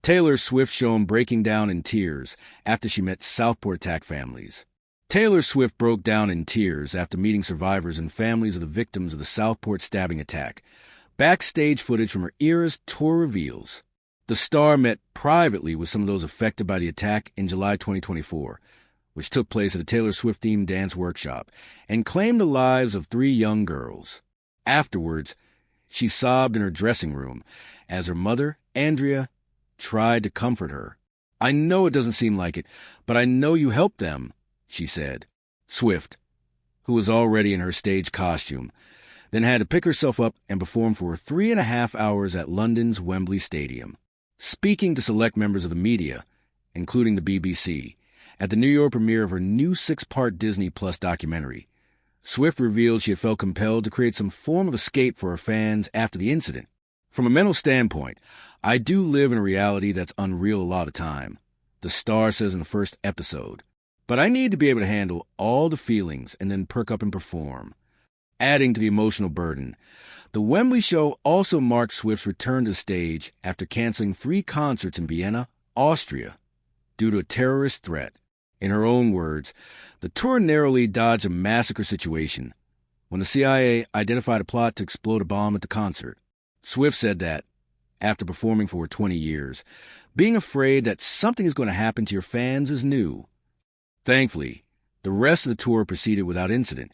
Taylor Swift shown breaking down in tears after she met Southport attack families. Taylor Swift broke down in tears after meeting survivors and families of the victims of the Southport stabbing attack. Backstage footage from her Eras tour reveals. The star met privately with some of those affected by the attack in July 2024, which took place at a Taylor Swift-themed dance workshop, and claimed the lives of 3 young girls. Afterwards, she sobbed in her dressing room as her mother, Andrea, tried to comfort her. "I know it doesn't seem like it, but I know you helped them," she said. Swift, who was already in her stage costume, then had to pick herself up and perform for 3.5 hours at London's Wembley Stadium. Speaking to select members of the media, including the BBC, at the New York premiere of her new 6-part Disney Plus documentary, Swift revealed she had felt compelled to create some form of escape for her fans after the incident. "From a mental standpoint, I do live in a reality that's unreal a lot of time," the star says in the first episode. "But I need to be able to handle all the feelings and then perk up and perform." Adding to the emotional burden, the Wembley show also marked Swift's return to the stage after canceling 3 concerts in Vienna, Austria, due to a terrorist threat. In her own words, the tour narrowly dodged a massacre situation when the CIA identified a plot to explode a bomb at the concert. Swift said that, after performing for 20 years, being afraid that something is going to happen to your fans is new. Thankfully, the rest of the tour proceeded without incident,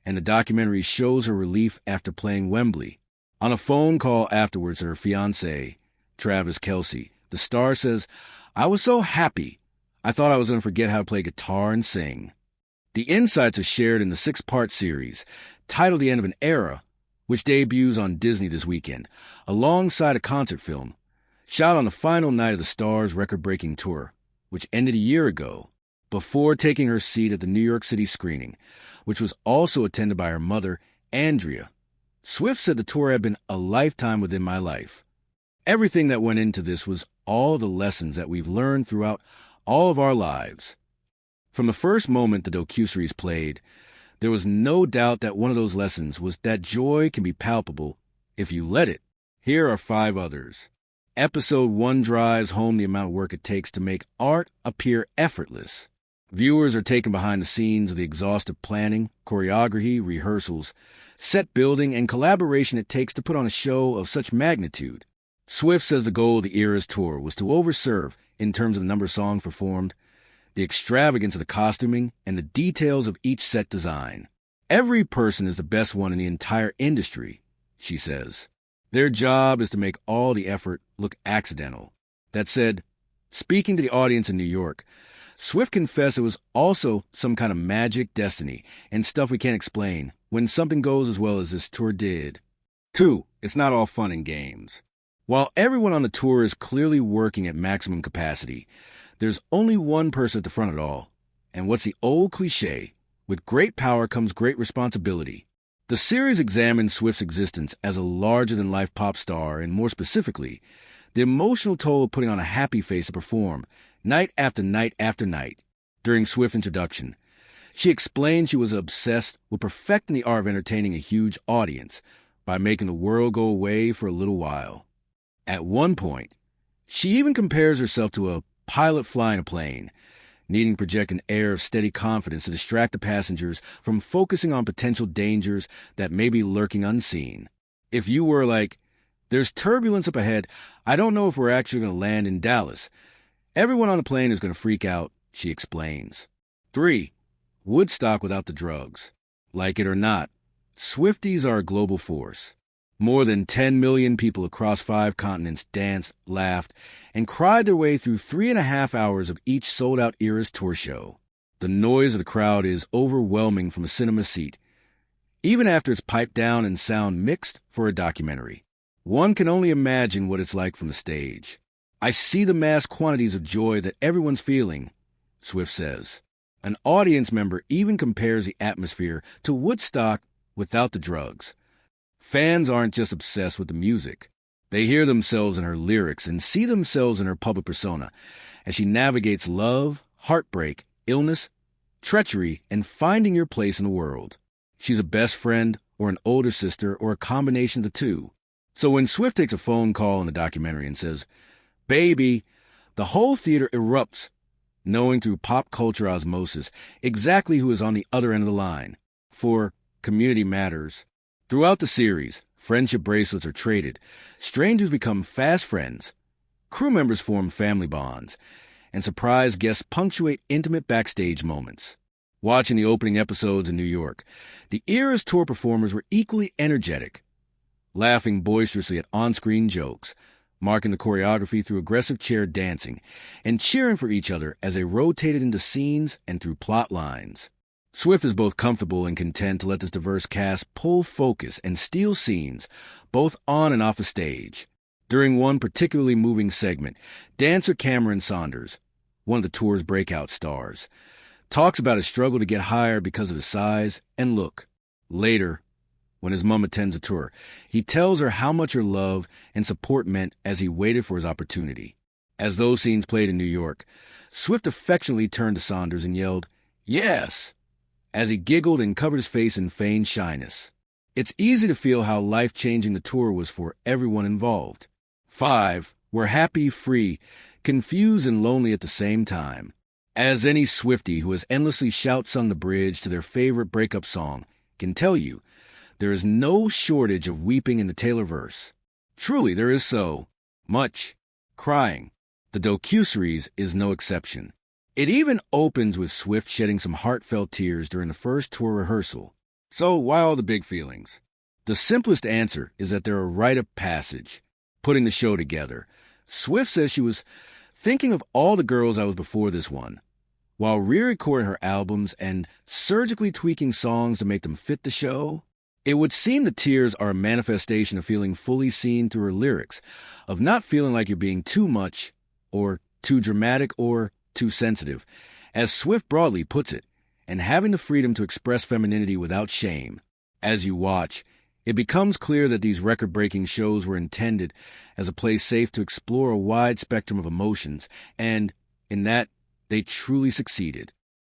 and the documentary shows her relief after playing Wembley. On a phone call afterwards to her fiancé, Travis Kelce, the star says, "I was so happy. I thought I was going to forget how to play guitar and sing." The insights are shared in the 6-part series, titled The End of an Era, which debuts on Disney this weekend, alongside a concert film, shot on the final night of the star's record-breaking tour, which ended a year ago, before taking her seat at the New York City screening, which was also attended by her mother, Andrea. Swift said the tour had been a lifetime within my life. Everything that went into this was all the lessons that we've learned throughout all of our lives. From the first moment the docuseries played, there was no doubt that one of those lessons was that joy can be palpable if you let it. Here are 5 others. Episode 1 drives home the amount of work it takes to make art appear effortless. Viewers are taken behind the scenes of the exhaustive planning, choreography, rehearsals, set building, and collaboration it takes to put on a show of such magnitude. Swift says the goal of the Eras tour was to overserve in terms of the number of songs performed, the extravagance of the costuming, and the details of each set design. "Every person is the best one in the entire industry," she says. "Their job is to make all the effort look accidental." That said, speaking to the audience in New York, Swift confessed it was also some kind of magic destiny and stuff we can't explain when something goes as well as this tour did. 2. It's not all fun and games. While everyone on the tour is clearly working at maximum capacity, there's only one person at the front of it all. And what's the old cliche? With great power comes great responsibility. The series examines Swift's existence as a larger-than-life pop star, and more specifically, the emotional toll of putting on a happy face to perform, night after night after night. During Swift's introduction, she explained she was obsessed with perfecting the art of entertaining a huge audience by making the world go away for a little while. At one point, she even compares herself to a pilot flying a plane, needing to project an air of steady confidence to distract the passengers from focusing on potential dangers that may be lurking unseen. "If you were like, 'There's turbulence up ahead, I don't know if we're actually going to land in Dallas,' everyone on the plane is going to freak out," she explains. 3. Woodstock without the drugs. Like it or not, Swifties are a global force. More than 10 million people across 5 continents danced, laughed, and cried their way through 3.5 hours of each sold-out Eras tour show. The noise of the crowd is overwhelming from a cinema seat, even after it's piped down and sound mixed for a documentary. One can only imagine what it's like from the stage. "I see the mass quantities of joy that everyone's feeling," Swift says. An audience member even compares the atmosphere to Woodstock without the drugs. Fans aren't just obsessed with the music. They hear themselves in her lyrics and see themselves in her public persona as she navigates love, heartbreak, illness, treachery, and finding your place in the world. She's a best friend or an older sister or a combination of the two. So when Swift takes a phone call in the documentary and says, Baby, the whole theater erupts, knowing through pop culture osmosis exactly who is on the other end of the line. For community matters. Throughout the series, friendship bracelets are traded, strangers become fast friends, crew members form family bonds, and surprise guests punctuate intimate backstage moments. Watching the opening episodes in New York, the era's tour performers were equally energetic, laughing boisterously at on-screen jokes, marking the choreography through aggressive chair dancing, and cheering for each other as they rotated into scenes and through plot lines. Swift is both comfortable and content to let this diverse cast pull focus and steal scenes, both on and off the stage. During one particularly moving segment, dancer Cameron Saunders, one of the tour's breakout stars, talks about his struggle to get hired because of his size and look. Later, when his mom attends a tour, he tells her how much her love and support meant as he waited for his opportunity. As those scenes played in New York, Swift affectionately turned to Saunders and yelled, "Yes!" as he giggled and covered his face in feigned shyness. It's easy to feel how life-changing the tour was for everyone involved. 5 were happy, free, confused, and lonely at the same time. As any Swiftie who has endlessly shout-sung the bridge to their favorite breakup song can tell you, there is no shortage of weeping in the Taylor verse. Truly, there is so much crying. The docuseries is no exception. It even opens with Swift shedding some heartfelt tears during the first tour rehearsal. So, why all the big feelings? The simplest answer is that they're a rite of passage. Putting the show together, Swift says she was thinking of all the girls I was before this one, while re-recording her albums and surgically tweaking songs to make them fit the show. It would seem the tears are a manifestation of feeling fully seen through her lyrics, of not feeling like you're being too much, or too dramatic, or too sensitive, as Swift broadly puts it, and having the freedom to express femininity without shame. As you watch, it becomes clear that these record-breaking shows were intended as a place safe to explore a wide spectrum of emotions, and, in that, they truly succeeded.